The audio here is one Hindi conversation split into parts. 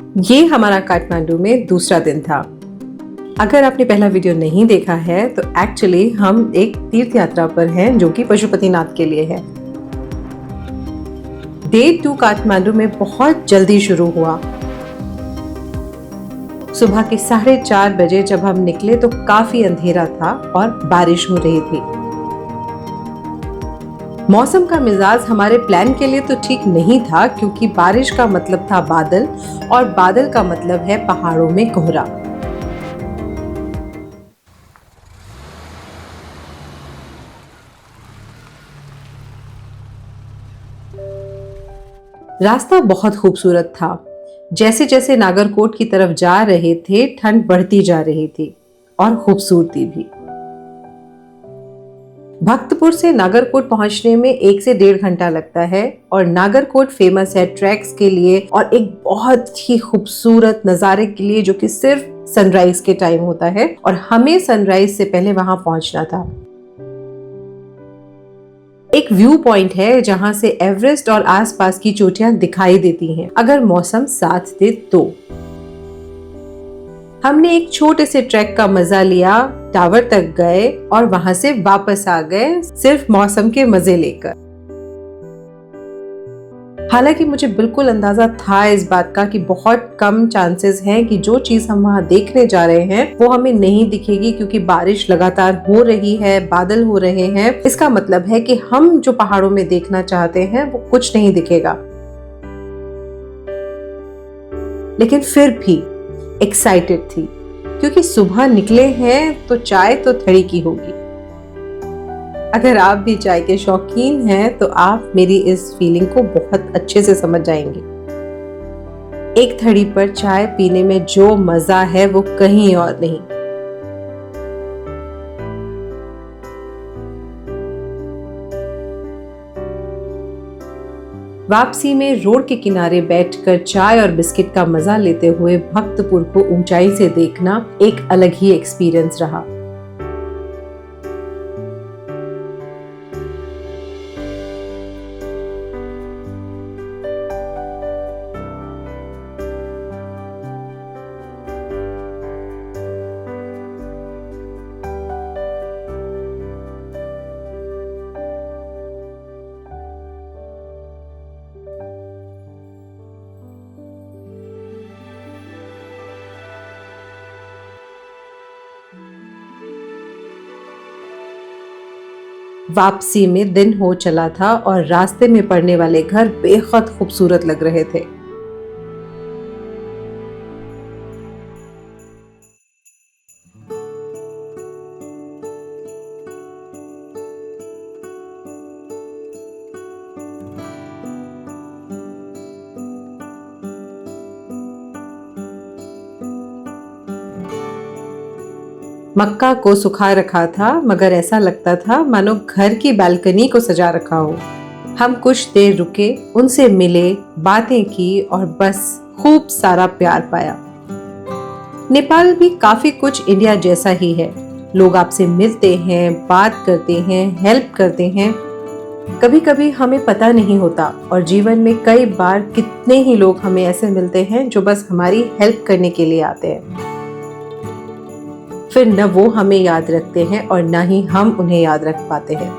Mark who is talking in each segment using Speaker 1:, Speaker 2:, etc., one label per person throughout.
Speaker 1: ये हमारा काठमांडू में दूसरा दिन था। अगर आपने पहला वीडियो नहीं देखा है तो एक्चुअली हम एक तीर्थ यात्रा पर हैं जो कि पशुपतिनाथ के लिए है। डे 2 काठमांडू में बहुत जल्दी शुरू हुआ। सुबह के 4:30 बजे जब हम निकले तो काफी अंधेरा था और बारिश हो रही थी। मौसम का मिजाज हमारे प्लान के लिए तो ठीक नहीं था, क्योंकि बारिश का मतलब था बादल और बादल का मतलब है पहाड़ों में कोहरा। रास्ता बहुत खूबसूरत था। जैसे जैसे नागरकोट की तरफ जा रहे थे ठंड बढ़ती जा रही थी और खूबसूरती भी। भक्तपुर से नागरकोट पहुंचने में 1 से 1.5 घंटा लगता है और नागरकोट फेमस है ट्रैक्स के लिए और एक बहुत ही खूबसूरत नज़ारे के लिए जो कि सिर्फ सनराइज के टाइम होता है, और हमें सनराइज से पहले वहां पहुंचना था। एक व्यू पॉइंट है जहां से एवरेस्ट और आसपास की चोटियां दिखाई देती हैं अगर मौसम साथ दे तो। हमने एक छोटे से ट्रैक का मजा लिया, टावर तक गए और वहां से वापस आ गए सिर्फ मौसम के मजे लेकर। हालांकि मुझे बिल्कुल अंदाजा था इस बात का कि बहुत कम चांसेस हैं कि जो चीज हम वहां देखने जा रहे हैं वो हमें नहीं दिखेगी, क्योंकि बारिश लगातार हो रही है, बादल हो रहे हैं। इसका मतलब है कि हम जो पहाड़ों में देखना चाहते हैं वो कुछ नहीं दिखेगा। लेकिन फिर भी एक्साइटेड थी, क्योंकि सुबह निकले हैं तो चाय तो थड़ी की होगी। अगर आप भी चाय के शौकीन हैं तो आप मेरी इस फीलिंग को बहुत अच्छे से समझ जाएंगे। एक थड़ी पर चाय पीने में जो मजा है वो कहीं और नहीं। वापसी में रोड के किनारे बैठकर चाय और बिस्किट का मजा लेते हुए भक्तपुर को ऊंचाई से देखना एक अलग ही एक्सपीरियंस रहा। वापसी में दिन हो चला था और रास्ते में पड़ने वाले घर बेहद खूबसूरत लग रहे थे। मक्का को सुखा रखा था, मगर ऐसा लगता था मानो घर की बालकनी को सजा रखा हो। हम कुछ देर रुके, उनसे मिले, बातें की और बस खूब सारा प्यार पाया। नेपाल भी काफी कुछ इंडिया जैसा ही है। लोग आपसे मिलते हैं, बात करते हैं, हेल्प करते हैं। कभी कभी हमें पता नहीं होता और जीवन में कई बार कितने ही लोग हमें ऐसे मिलते हैं जो बस हमारी हेल्प करने के लिए आते हैं। फिर न वो हमें याद रखते हैं और न ही हम उन्हें याद रख पाते हैं।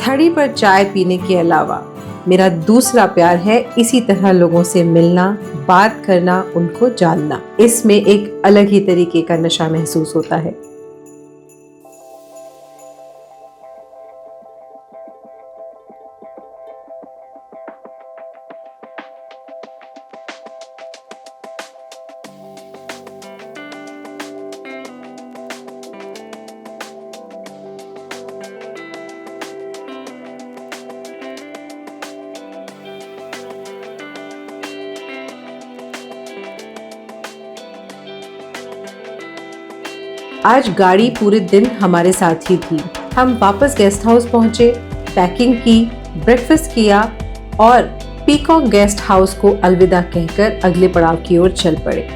Speaker 1: थड़ी पर चाय पीने के अलावा मेरा दूसरा प्यार है इसी तरह लोगों से मिलना, बात करना, उनको जानना। इसमें एक अलग ही तरीके का नशा महसूस होता है। आज गाड़ी पूरे दिन हमारे साथ ही थी। हम वापस गेस्ट हाउस पहुंचे, पैकिंग की, ब्रेकफास्ट किया और पीकॉक गेस्ट हाउस को अलविदा कहकर अगले पड़ाव की ओर चल पड़े।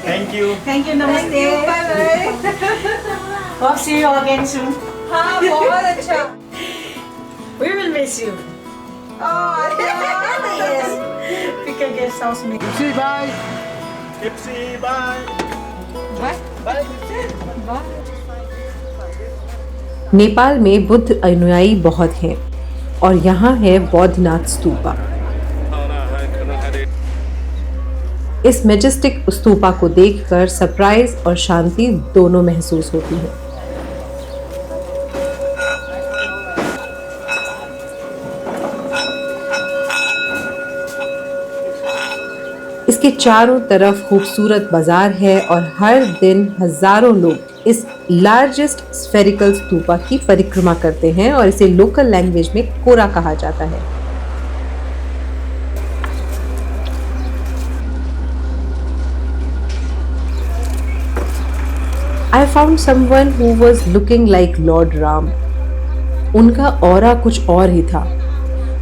Speaker 2: Thank you.
Speaker 3: Thank you, namaste. Hope see you again soon.
Speaker 1: हाँ बहुत अच्छा.
Speaker 3: We will miss you. Yes. Pick a guest house में.
Speaker 2: Gypsy, bye. Gypsy, bye. Bye.
Speaker 1: Nepal में बुद्ध अनुयायी बहुत हैं और यहाँ है बौद्धनाथ स्तूपा. इस मेजेस्टिक स्तूपा को देखकर सरप्राइज और शांति दोनों महसूस होती है. इसके चारों तरफ खूबसूरत बाजार है और हर दिन हजारों लोग इस लार्जेस्ट स्फेरिकल स्तूपा की परिक्रमा करते हैं और इसे लोकल लैंग्वेज में कोरा कहा जाता है. I found someone who was looking like Lord Ram. उनका ऑरा कुछ और ही था,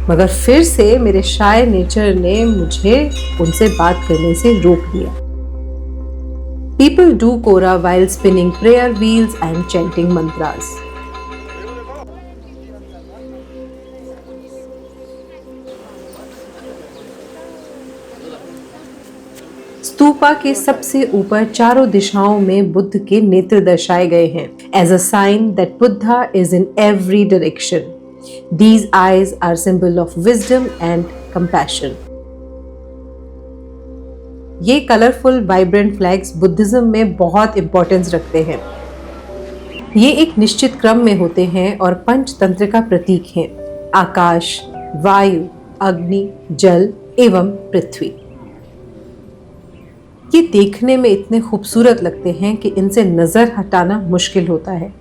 Speaker 1: मगर फिर से मेरे शाय नेचर ने मुझे उनसे बात करने से रोक दिया. People do kora while spinning prayer wheels and chanting mantras. Stupa के सबसे ऊपर चारों दिशाओं में बुद्ध के नेत्र दर्शाए गए हैं, as a sign that Buddha is in every direction. These eyes are symbol of wisdom and compassion. ये कलरफुल वाइब्रेंट फ्लैग्स बुद्धिज्म में बहुत इंपॉर्टेंस रखते हैं. ये एक निश्चित क्रम में होते हैं और पंचतंत्र का प्रतीक हैं: आकाश, वायु, अग्नि, जल एवं पृथ्वी. ये देखने में इतने खूबसूरत लगते हैं कि इनसे नजर हटाना मुश्किल होता है.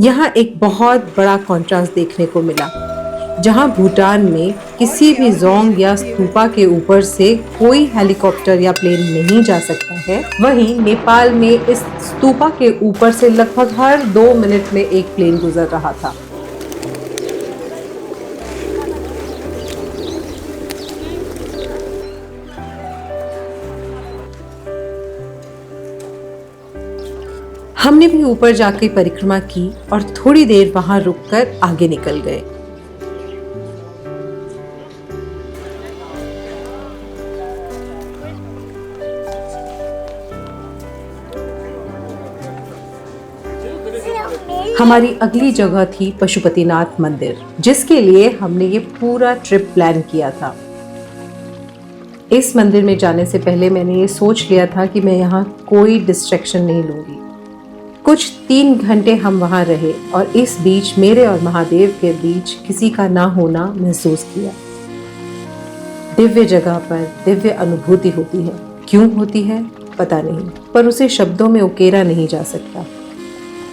Speaker 1: यहाँ एक बहुत बड़ा कॉन्ट्रास्ट देखने को मिला. जहाँ भूटान में किसी भी जोंग या स्तूपा के ऊपर से कोई हेलीकॉप्टर या प्लेन नहीं जा सकता है, वहीं नेपाल में इस स्तूपा के ऊपर से लगभग हर 2 मिनट में एक प्लेन गुजर रहा था. हमने भी ऊपर जाकर परिक्रमा की और थोड़ी देर वहां रुककर आगे निकल गए. हमारी अगली जगह थी पशुपतिनाथ मंदिर, जिसके लिए हमने ये पूरा ट्रिप प्लान किया था. इस मंदिर में जाने से पहले मैंने ये सोच लिया था कि मैं यहाँ कोई डिस्ट्रैक्शन नहीं लूंगी. कुछ 3 घंटे हम वहाँ रहे और इस बीच मेरे और महादेव के बीच किसी का ना होना महसूस किया. दिव्य जगह पर दिव्य अनुभूति होती है. क्यों होती है पता नहीं, पर उसे शब्दों में उकेरा नहीं जा सकता.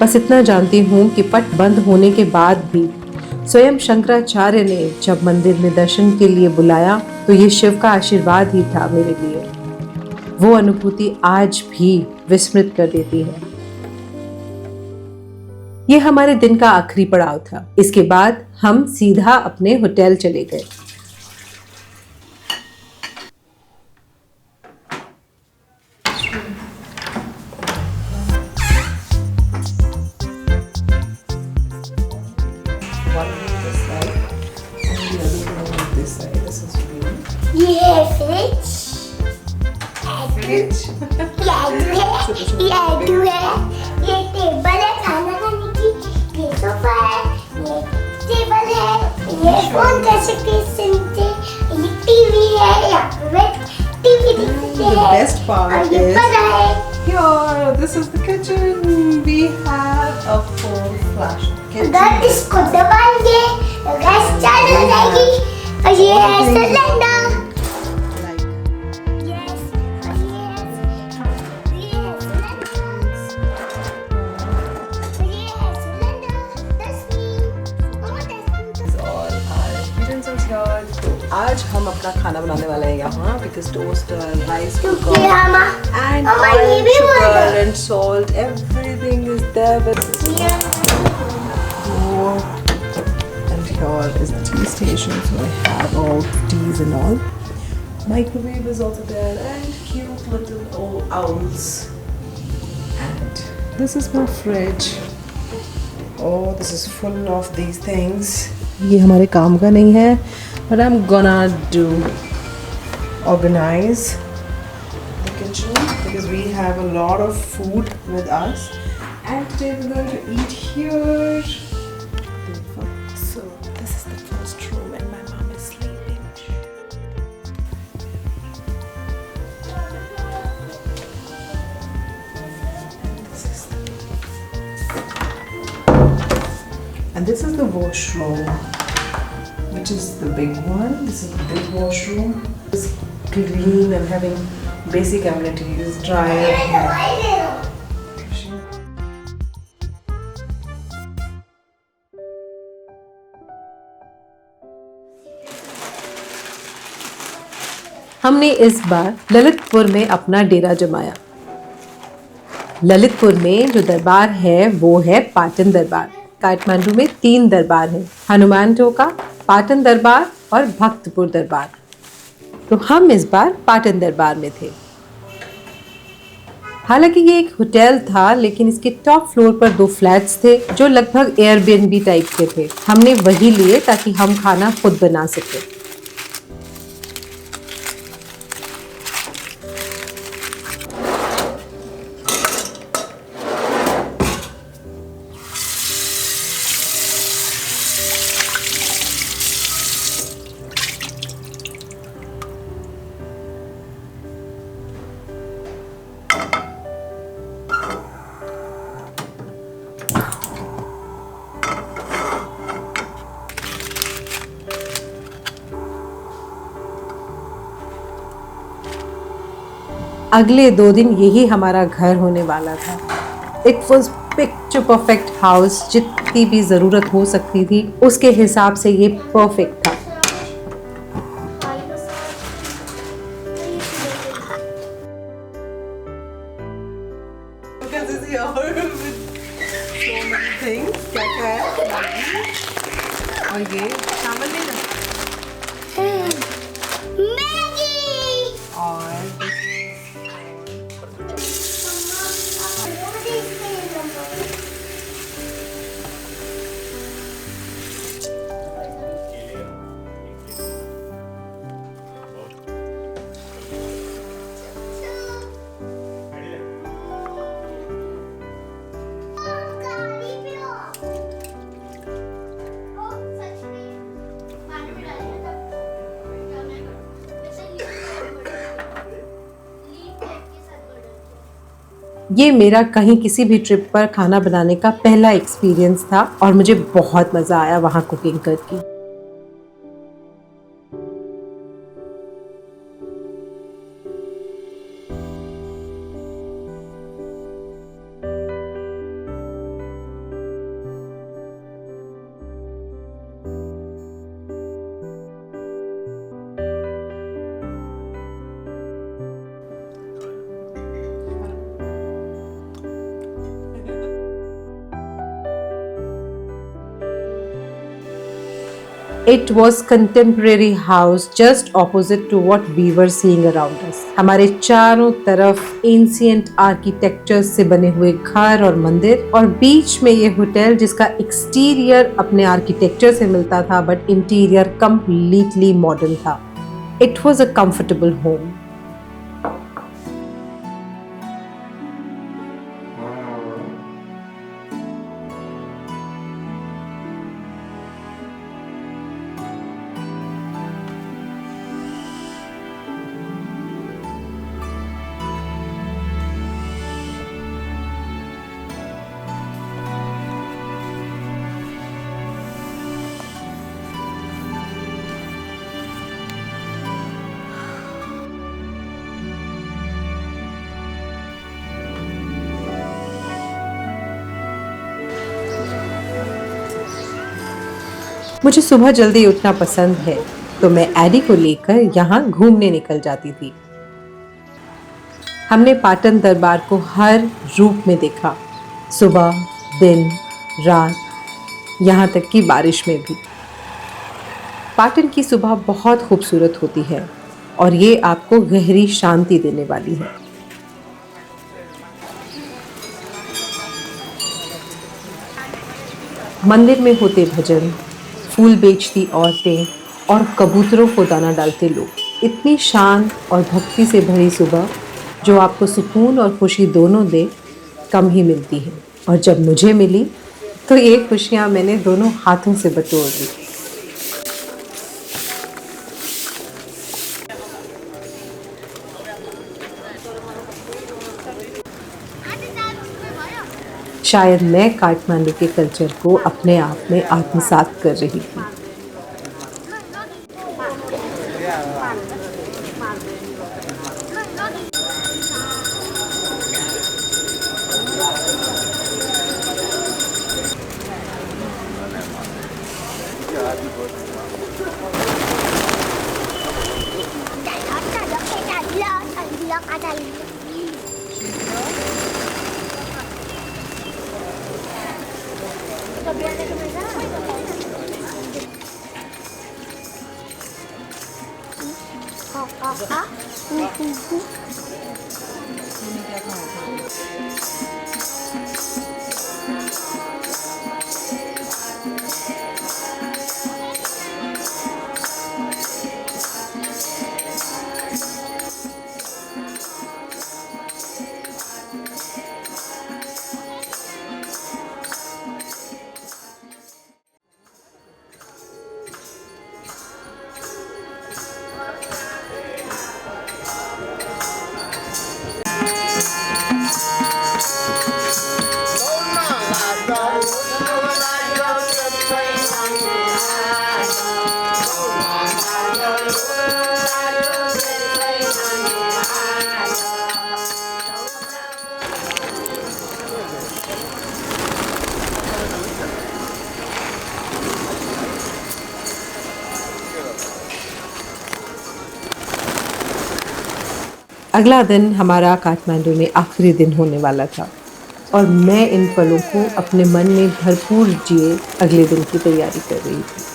Speaker 1: बस इतना जानती हूँ कि पट बंद होने के बाद भी स्वयं शंकराचार्य ने जब मंदिर में दर्शन के लिए बुलाया तो ये शिव का आशीर्वाद ही था मेरे लिए. वो अनुभूति आज भी विस्मृत कर देती है. ये हमारे दिन का आखिरी पड़ाव था. इसके बाद हम सीधा अपने होटल चले गए.
Speaker 4: ये है फ्रिज, ये टेबल है खाना खाने की, ये सोफा है, ये टेबल है, ये फोन कर सकते हैं सुनते, ये टीवी है, यहाँ पे टीवी देखते हैं.
Speaker 1: The best part
Speaker 4: और ये
Speaker 1: is
Speaker 4: बड़ा है.
Speaker 1: here. This is the kitchen. We have a full flash kitchen.
Speaker 4: अगर इसको दबाएंगे तो गैस चालू हो जाएगी. और ये है सिलेंडर.
Speaker 1: आज हम अपना खाना बनाने वाले हैं यहाँ, because toaster, rice cooker,
Speaker 4: ये
Speaker 1: and
Speaker 4: हमारी
Speaker 1: oil,
Speaker 4: भी
Speaker 1: sugar
Speaker 4: बोल
Speaker 1: and salt, everything is there. But And here is the tea station, so I have all teas and all. Microwave is also there and cute little old owls. And this is my fridge. Oh, this is full of these things. ये हमारे काम का नहीं है, but I'm gonna organize the kitchen because we have a lot of food with us. And today we're going to eat here. So this is the first room and my mom is sleeping. And this is the washroom, which is the big one. This is the big washroom. It's clean and having basic amenities, dryer. हमने इस बार ललितपुर में अपना डेरा जमाया। ललितपुर में जो दरबार है वो है पाटन दरबार। काठमांडू में 3 दरबार हैं, हनुमान टोका, पाटन दरबार और भक्तपुर दरबार। तो हम इस बार पाटन दरबार में थे। हालांकि ये एक होटल था, लेकिन इसके टॉप फ्लोर पर 2 फ्लैट्स थे जो लगभग एयरबीएनबी टाइप के थे। हमने वही लिए ताकि हम खाना खुद बना सके। अगले 2 दिन यही हमारा घर होने वाला था। It was picture perfect house. जितनी भी ज़रूरत हो सकती थी उसके हिसाब से ये परफेक्ट था। और ये चावल लेना और ये मेरा कहीं किसी भी ट्रिप पर खाना बनाने का पहला एक्सपीरियंस था और मुझे बहुत मज़ा आया वहाँ कुकिंग करके। It was contemporary house just opposite to what we were seeing around us. हमारे चारों तरफ एंशिएंट आर्किटेक्चर से बने हुए घर और मंदिर और बीच में ये होटल जिसका एक्सटीरियर अपने आर्किटेक्चर से मिलता था बट इंटीरियर कंप्लीटली मॉडर्न था। It was a comfortable home. मुझे सुबह जल्दी उठना पसंद है तो मैं एडी को लेकर यहाँ घूमने निकल जाती थी। हमने पाटन दरबार को हर रूप में देखा, सुबह, दिन, रात, यहाँ तक कि बारिश में भी। पाटन की सुबह बहुत खूबसूरत होती है और ये आपको गहरी शांति देने वाली है। मंदिर में होते भजन, फूल बेचती औरतें और कबूतरों को दाना डालते लोग। इतनी शांत और भक्ति से भरी सुबह जो आपको सुकून और खुशी दोनों दे, कम ही मिलती है। और जब मुझे मिली तो ये खुशियाँ मैंने दोनों हाथों से बटोर ली। शायद मैं काठमांडू के कल्चर को अपने आप में आत्मसात कर रही थी। अगला दिन हमारा काठमांडू में आखिरी दिन होने वाला था और मैं इन पलों को अपने मन में भरपूर जिए अगले दिन की तैयारी कर रही थी।